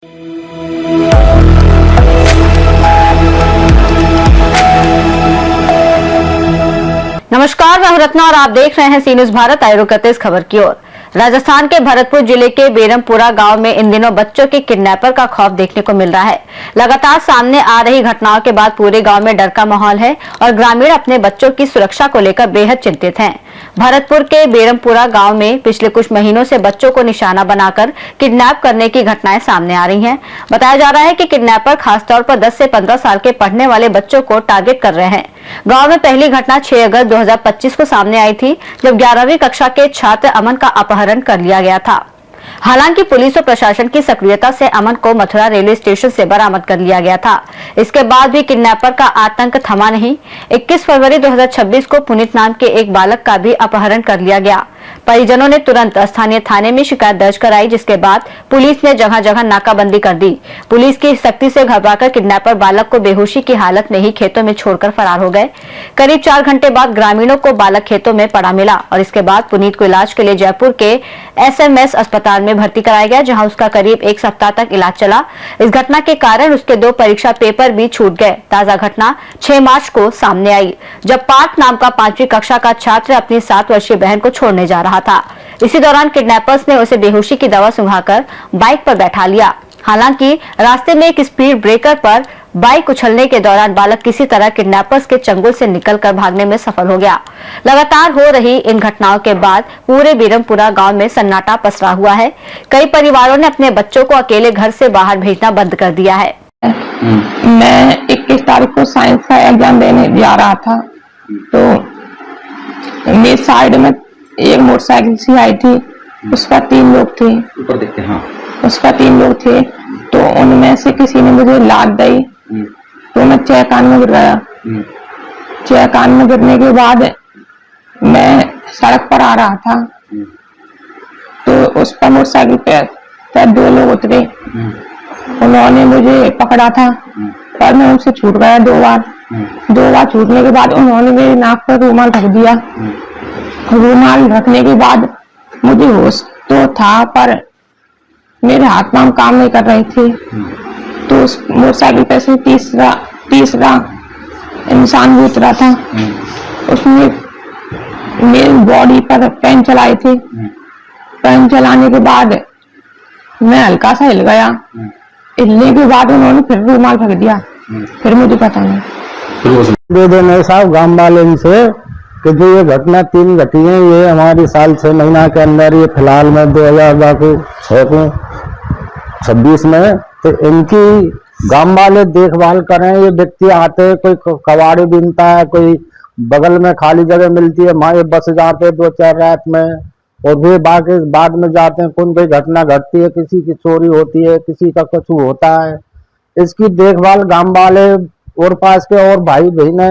नमस्कार, मैं हूं रत्ना और आप देख रहे हैं सी न्यूज भारत। आइए रुकते इस खबर की ओर। राजस्थान के भरतपुर जिले के बेरमपुरा गांव में इन दिनों बच्चों के किडनैपर का खौफ देखने को मिल रहा है। लगातार सामने आ रही घटनाओं के बाद पूरे गांव में डर का माहौल है और ग्रामीण अपने बच्चों की सुरक्षा को लेकर बेहद चिंतित हैं। भरतपुर के बेरमपुरा गांव में पिछले कुछ महीनों से बच्चों को निशाना बनाकर किडनैप करने की घटनाएं सामने आ रही हैं। बताया जा रहा है कि किडनैपर खासतौर पर 10 से 15 साल के पढ़ने वाले बच्चों को टारगेट कर रहे हैं। गांव में पहली घटना 6 अगस्त 2025 को सामने आई थी, जब 11वीं कक्षा के छात्र अमन का अपहरण कर लिया गया था। हालांकि पुलिस और प्रशासन की सक्रियता से अमन को मथुरा रेलवे स्टेशन से बरामद कर लिया गया था। इसके बाद भी किडनैपर का आतंक थमा नहीं। 21 फरवरी 2026 को पुनीत नाम के एक बालक का भी अपहरण कर लिया गया। परिजनों ने तुरंत स्थानीय थाने में शिकायत दर्ज कराई, जिसके बाद पुलिस ने जगह जगह नाकाबंदी कर दी। पुलिस की सख्ती से घबराकर किडनैपर बालक को बेहोशी की हालत में ही खेतों में छोड़कर फरार हो गए। करीब 4 घंटे बाद ग्रामीणों को बालक खेतों में पड़ा मिला और इसके बाद पुनीत को इलाज के लिए जयपुर के SMS अस्पताल में भर्ती कराया गया, जहां उसका करीब 1 सप्ताह तक इलाज चला। इस घटना के कारण उसके 2 परीक्षा पेपर भी छूट गए। ताजा घटना 6 मार्च को सामने आई, जब पार्थ नाम का 5वीं कक्षा का छात्र अपनी 7 वर्षीय बहन को छोड़ने जा रहा था। इसी दौरान किडनैपर्स ने उसे बेहोशी की दवा सुंघाकर बाइक पर बैठा लिया। हालांकि रास्ते में एक स्पीड ब्रेकर पर बाइक उछलने के दौरान बालक किसी तरह किडनैपर्स के चंगुल से निकलकर भागने में सफल हो गया। लगातार हो रही इन घटनाओं के बाद पूरे बेरमपुरा गांव में सन्नाटा पसरा हुआ है। कई परिवारों ने अपने बच्चों को अकेले घर से बाहर भेजना बंद कर दिया है। मैं 21 तारीख को साइंस का एग्जाम देने जा रहा था, तो मेरे साइड में एक मोटरसाइकिल सी आई थी, उसका 3 लोग थे। ऊपर देखते हैं। हाँ। उसका 3 लोग थे, तो उनमें से किसी ने मुझे लात दी, तो मैं चेकान में गिर गया। चेकान में गिरने के बाद मैं सड़क पर आ रहा था, तो उस पर मोटरसाइकिल पे 2 लोग उतरे। उन्होंने मुझे पकड़ा था, पर मैं उनसे छूट गया 2 बार। 2 बार छूटने के बाद उन्होंने मेरी नाक पर रुमाल रख दिया। रुमाल रखने के बाद मुझे होश तो था, पर मेरे हाथ पांव काम नहीं कर रहे थे। तो उस मोटरसाइकिल पे से तीसरा इंसान भी उतरा था। उसने मेरी बॉडी पर पेन चलाए थे। पेन चलाने के बाद मैं हल्का सा हिल गया। हिलने के बाद उन्होंने फिर रुमाल रख दिया। फिर मुझे पता नहीं। दे देने साहब गांव वाले से कि जो ये घटना 3 घटी है, ये हमारी साल 6 महीना के अंदर, ये फिलहाल में 2026 में, तो इनकी गांव वाले देखभाल करें। ये व्यक्ति आते हैं, कोई कबाड़ी बीनता है, कोई बगल में खाली जगह मिलती है, वहाँ ये बस जाते हैं 2-4 रात में, और वे बाकी बाद में जाते हैं। कोई घटना घटती है, किसी की चोरी होती है, किसी का कुछ होता है, इसकी देखभाल गांव वाले और पास के और भाई बहने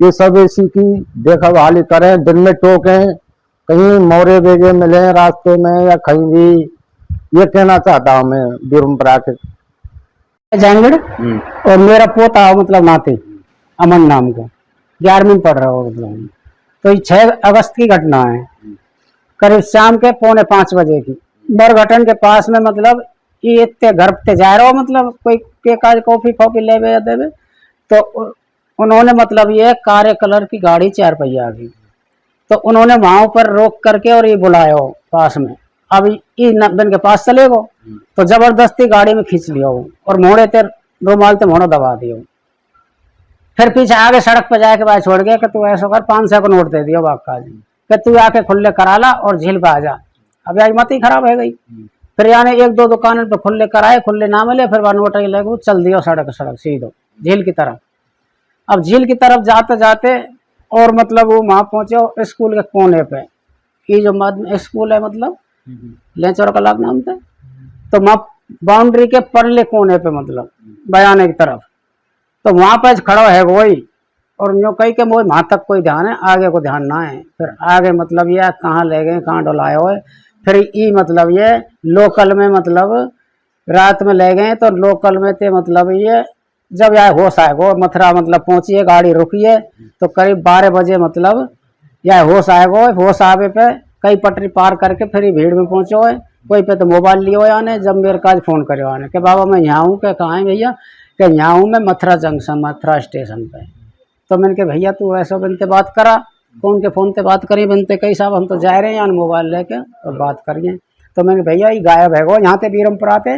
ये सब इसी की देखभाल करें। दिन में टोकें, कहीं मोरे बेगे मिले रास्ते में या कहीं भी, ये कहना चाहता हूँ मैं बेरमपुरा के जंगड़। और मेरा पोता मतलब नाते अमन नाम का 11वीं में पढ़ रहा हो, मतलब तो 6 अगस्त की घटना है, करीब शाम के 4:45 बजे की। बरघटन के पास में, मतलब ये इतने घर पे जा रहा हो, मतलब कोई के काज कॉफी फॉफी ले देवे, तो उन्होंने मतलब ये काले कलर की गाड़ी 4 पहिया की, तो उन्होंने वहां पर रोक करके और ये बुलाया हो पास में। अब ये नब्बन के पास चले गो, तो जबरदस्ती गाड़ी में खींच लिया हो और मोड़े ते रुमाल ते मोड़ो दबा दियो। फिर पीछे आगे सड़क पे जाके बाद छोड़ गया कि तू ऐसा कर, 500 का नोट दे दियो बाका जी, कि तू आके खुले करा ला और झील पे आ जा। अब आज मत ही खराब है गई। फिर यानी 1-2 दुकान पे खुले कराए, खुले ना मिले, फिर वह नोट ले चल दियो सड़क सीधो झील की तरफ। अब झील की तरफ जाते जाते और मतलब वो वहां पहुंचे स्कूल के कोने पे, ये जो स्कूल है मतलब लेंचौर का नाम था, तो वहां बाउंड्री के परले कोने पे मतलब बयाने की तरफ, तो वहां पे खड़ा है वही। और यूँ कही के वो वहां तक कोई ध्यान है, आगे को ध्यान ना है। फिर आगे मतलब ये कहाँ ले गए, कहाँ डोलाए हुए। फिर ये मतलब ये लोकल में मतलब रात में ले गए, तो लोकल में थे मतलब ये जब यह होश आएगा, मथुरा मतलब पहुंची है, गाड़ी रुकी है, तो करीब 12 बजे मतलब यह होश आएगा। होश आवे पे कई पटरी पार करके फिर भीड़ में पहुंचो है, कोई पे तो मोबाइल लियो आने, जब मेरे काज फोन करो आने के बाबा मैं यहाँ हूँ, क्या कहाँ है भैया, कि यहाँ हूँ मैं मथुरा जंक्शन, मथुरा स्टेशन पे। तो मैंने कहा भैया तू ऐसा बनते बात करा, कौन के फ़ोन पे बात करी बनते, कई साहब हम तो जा रहे हैं यहाँ मोबाइल लेके और बात करिए। तो मैंने भैया ये गायब है गो यहाँ पे बीरमपुरा पे।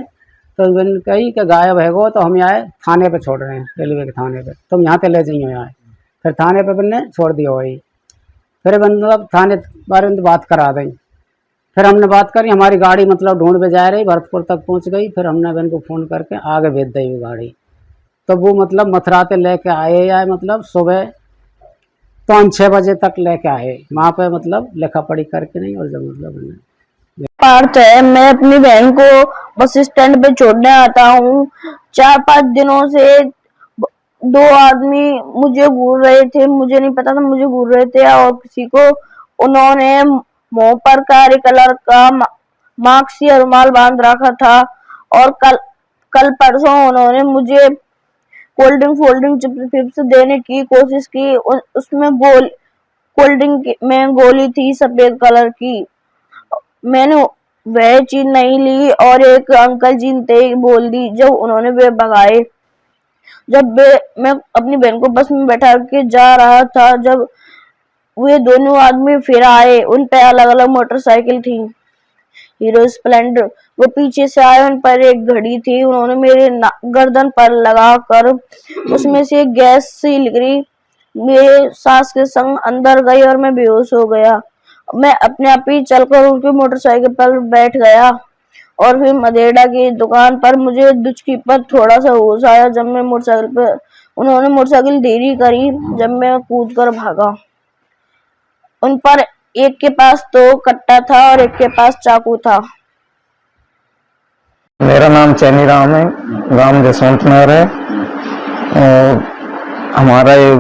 तो मैंने कही कि गायब है गो, तो हम यहाँ थाने पे छोड़ रहे हैं, रेलवे के थाने पे, तुम यहाँ पे ले जाइए यहाँ। फिर थाने पे मैंने छोड़ दिया वही। फिर मतलब थाने बारे में बात करा दी। फिर हमने बात करी, हमारी गाड़ी मतलब ढूंढ पे जा रही, भरतपुर तक पहुँच गई। फिर हमने बहन को फ़ोन करके आगे भेज दी वो गाड़ी। तो वो मतलब मथुरा से लेके आए या मतलब सुबह 5-6 बजे तक लेके आए वहाँ पे, मतलब लिखा पढ़ी करके नहीं। और जब मतलब पार्थ है, मैं अपनी बहन को बस स्टैंड पे छोड़ने आता हूँ। 4-5 दिनों से 2 आदमी मुझे घूर रहे थे, मुझे नहीं पता था मुझे घूर रहे थे। और किसी को उन्होंने मुंह पर काले कलर का मास्क या रुमाल बांध रखा था। और कल परसों उन्होंने मुझे कोल्ड ड्रिंक फोल्ड चिप्स देने की कोशिश की। उसमें कोल्ड ड्रिंक में गोली थी सफेद कलर की। मैंने वह चीज नहीं ली और एक अंकल जी ने बोल दी। जब उन्होंने वे भगाए, जब मैं अपनी बहन को बस में बैठा के जा रहा था, जब वे दोनों आदमी फिर आए, उन पे अलग अलग मोटरसाइकिल थी, हीरो स्प्लेंडर। वो पीछे से आए, उन पर एक घड़ी थी, उन्होंने मेरे गर्दन पर लगा कर उसमें से गैस सी निकली, मेरे सांस के संग अंदर गई और मैं बेहोश हो गया। मैं अपने आप ही चलकर उनकी मोटरसाइकिल पर बैठ गया और फिर मदेड़ा की दुकान पर मुझे दुचकी पर थोड़ा सा होश आया। जब मैं मोटरसाइकिल पर, उन्होंने मोटरसाइकिल धीरे करी, जब मैं कूद कर भागा। उन पर एक के पास तो कट्टा था और एक के पास चाकू था। मेरा नाम चैनी राम है, गांव जसवंत नगर है। और हमारा ये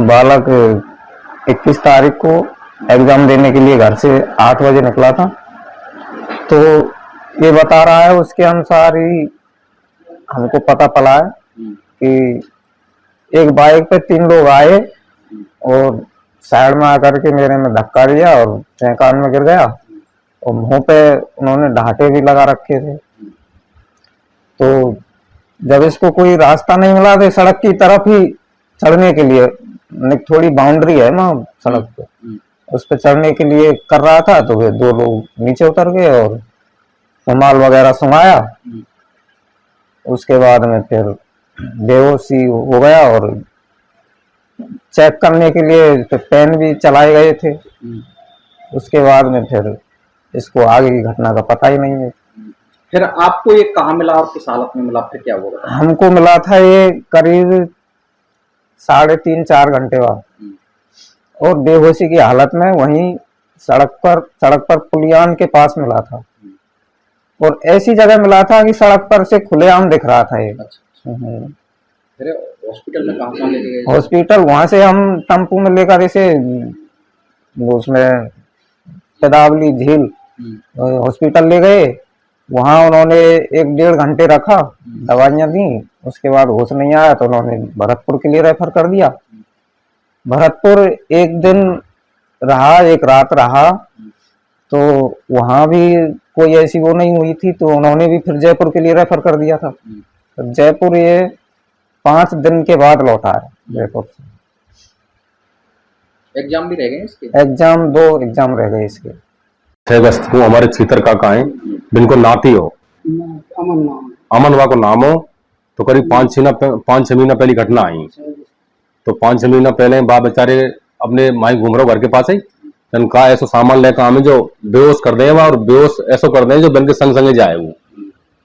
बालक 21 तारीख को एग्जाम देने के लिए घर से 8 बजे निकला था। तो ये बता रहा है उसके अनुसार ही हमको पता पड़ा है कि एक बाइक पे 3 लोग आए और साइड में आकर के मेरे में धक्का दिया और कान में गिर गया। और मुंह पे उन्होंने ढाटे भी लगा रखे थे। तो जब इसको कोई रास्ता नहीं मिला तो सड़क की तरफ ही चढ़ने के लिए, थोड़ी बाउंड्री है ना सड़क पे, उस पर चढ़ने के लिए कर रहा था। तो वे 2 लोग नीचे उतर गए और रुमाल वगैरह सुंघाया। उसके बाद में फिर बेहोशी हो गया और चेक करने के लिए तो पेन भी चलाए गए थे। उसके बाद में फिर इसको आगे की घटना का पता ही नहीं है। फिर आपको ये कहाँ मिला और किस हालत में मिला, फिर क्या हुआ? हमको मिला था ये करीब 3.5-4 घंटे बाद, और बेहोशी की हालत में वहीं सड़क पर पुलियान के पास मिला था। और ऐसी जगह मिला था कि सड़क पर से खुलेआम दिख रहा था ये। फिर हॉस्पिटल में कहाँ लेके गए? हॉस्पिटल वहां से हम टेम्पू में लेकर इसे उसमें पेदावली झील हॉस्पिटल ले गए। वहां उन्होंने 1-1.5 घंटे रखा, दवाइयां दी। उसके बाद होश नहीं आया तो उन्होंने भरतपुर के लिए रेफर कर दिया। भरतपुर एक दिन रहा, एक रात रहा, तो वहां भी कोई ऐसी वो नहीं हुई थी। तो उन्होंने भी फिर जयपुर के लिए रेफर कर दिया था। तो जयपुर ये 5 दिन के बाद लौटा है जयपुर से। एग्जाम भी रह गए इसके? 2 एग्जाम रह गए इसके। 6 अगस्त को हमारे छीतर काका हैं, जिनको नाती हो, अमनवा को नाम हो। तो करीब 5-6 महीना पहली घटना आई। तो 5-6 महीना पहले बाप बेचारे अपने माई घूम रहे घर के पास ही, कहा ऐसा सामान लेकर हमें जो बेहोश कर दे, और बेहोश ऐसा कर दे जो बन के संग संगे जाए। वो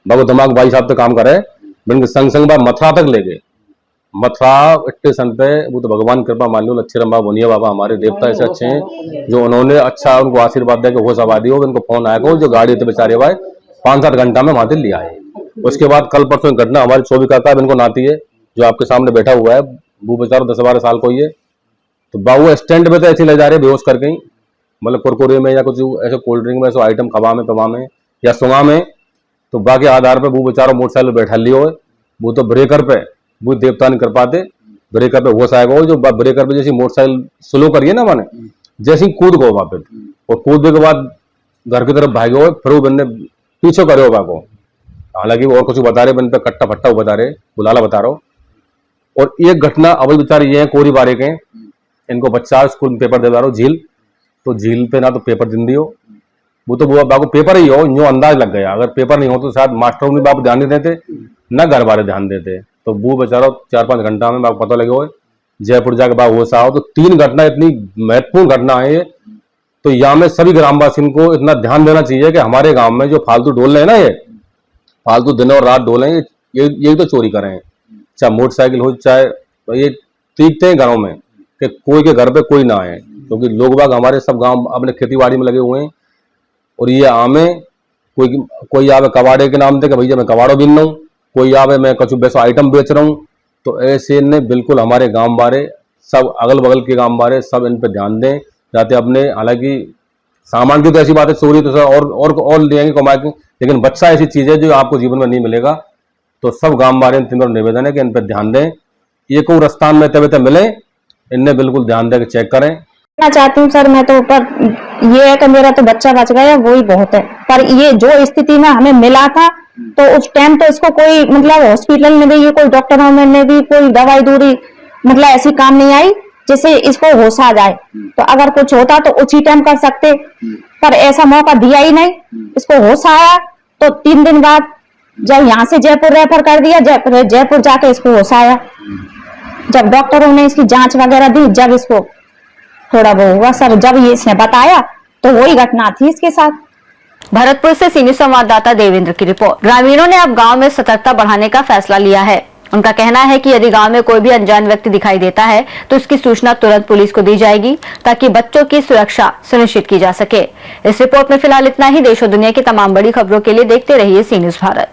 बाबू दिमाग भाई साहब तो काम करे, बन के संग संग बाबा मथुरा तक ले गए। मथुरा स्टेशन पे वो तो भगवान कृपा मान लो, लच्छी राम बोनिया बाबा हमारे देवता ऐसे अच्छे हैं जो उन्होंने अच्छा उनको आशीर्वाद दे के होश आबादी हो। उनको फोन आएगा जो गाड़ी थे बेचारे भाई 5-7 घंटा में वहां लिया है। उसके बाद कल परसों घटना हमारे 24 काका इनको नाती है जो आपके सामने बैठा हुआ है, वो बेचारा 10-12 साल को ही है। तो बाबू स्टैंड पे तो ऐसे ले जा रहे बेहोश करके ही, मतलब कुरकुरे में या कुछ ऐसे कोल्ड ड्रिंक में ऐसे आइटम खवा में पवा में या सुंगा में। तो बाकी आधार पे वो बेचारा मोटरसाइकिल बैठा लियो है। वो तो ब्रेकर पे वो देवता नहीं कर पाते, ब्रेकर पे होश आएगा। जो ब्रेकर पे जैसी मोटरसाइकिल स्लो करिए ना मैंने, जैसे ही कूद गो वहां पे, और कूदने के बाद घर की तरफ भागे हुए। फिर वो बंदे पीछे करे बा को। हालांकि वो और कुछ बता रहे, इन पे कट्टा फट्टा बता रहे, बुलाला बता रहा हूँ। और एक घटना अवल विचार ये है कोरी बारे के, इनको बच्चा स्कूल में पेपर दे रहा हो झील, तो झील पे ना तो पेपर दिन दियो, वो तो बाबू पेपर ही हो, यूं अंदाज लग गया। अगर पेपर नहीं हो तो शायद मास्टरों ने बाप ध्यान नहीं देते, न घर वाले ध्यान देते, तो वो बेचारा 4-5 घंटा में बाप पता लगे हो जयपुर जाके बाप होश आओ। तो 3 घटना इतनी महत्वपूर्ण घटना है ये। तो यहाँ में सभी ग्रामवासियों को इतना ध्यान देना चाहिए कि हमारे गांव में जो फालतू डोल रहे हैं ना, ये फालतू दिन और रात डोल रहे हैं, यही तो चोरी कर रहे हैं, चाहे मोटरसाइकिल हो चाहे, तो ये तीखते हैं घरों में कि कोई के घर पे कोई ना आए, क्योंकि लोग बाग हमारे सब गांव अपने खेती बाड़ी में लगे हुए हैं। और ये आमे कोई आवे कबाड़े के नाम से कि भैया मैं कबाड़ो बिन रहा हूँ, कोई आवे मैं कछु वैसा आइटम बेच रहा हूँ। तो ऐसे ने बिल्कुल हमारे गांव बारे सब अगल बगल के गांव बारे सब इन पे ध्यान दें, जाते अपने, हालांकि सामान की तो ऐसी बात है, चोरी तो और ले आएंगे कमा के, लेकिन बच्चा ऐसी चीज है जो आपको जीवन में नहीं मिलेगा। तो सब गांव बारे तीनों निवेदन है कि इन पर ध्यान दें, ये को रस्तान में तब मिले, इनने बिल्कुल ध्यान दे के चेक करें। मैं चाहती हूँ सर, मैं तो पर ये है कि मेरा तो बच्चा बच गया, वही बहुत है। पर ये जो स्थिति में हमें मिला था, तो उस टाइम तो इसको कोई मतलब हॉस्पिटल में भी, कोई डॉक्टरों में भी कोई दवाई दूरी मतलब ऐसी काम नहीं आई जिससे इसको होश आ जाए। तो अगर कुछ होता तो उसी टाइम कर सकते, पर ऐसा मौका दिया ही नहीं। इसको होश आया तो 3 दिन बाद जब यहाँ से जयपुर रेफर कर दिया, जयपुर जाके इसको होश आया। जब डॉक्टरों ने इसकी जांच वगैरह दी, जब इसको थोड़ा वो हुआ सर, जब ये इसने बताया तो वही घटना थी इसके साथ। भरतपुर से सीनियर संवाददाता देवेंद्र की रिपोर्ट। ग्रामीणों ने अब गांव में सतर्कता बढ़ाने का फैसला लिया है। उनका कहना है कि यदि गांव में कोई भी अनजान व्यक्ति दिखाई देता है तो उसकी सूचना तुरंत पुलिस को दी जाएगी, ताकि बच्चों की सुरक्षा सुनिश्चित की जा सके। इस रिपोर्ट में फिलहाल इतना ही। देश और दुनिया की तमाम बड़ी खबरों के लिए देखते रहिए सी न्यूज़ भारत।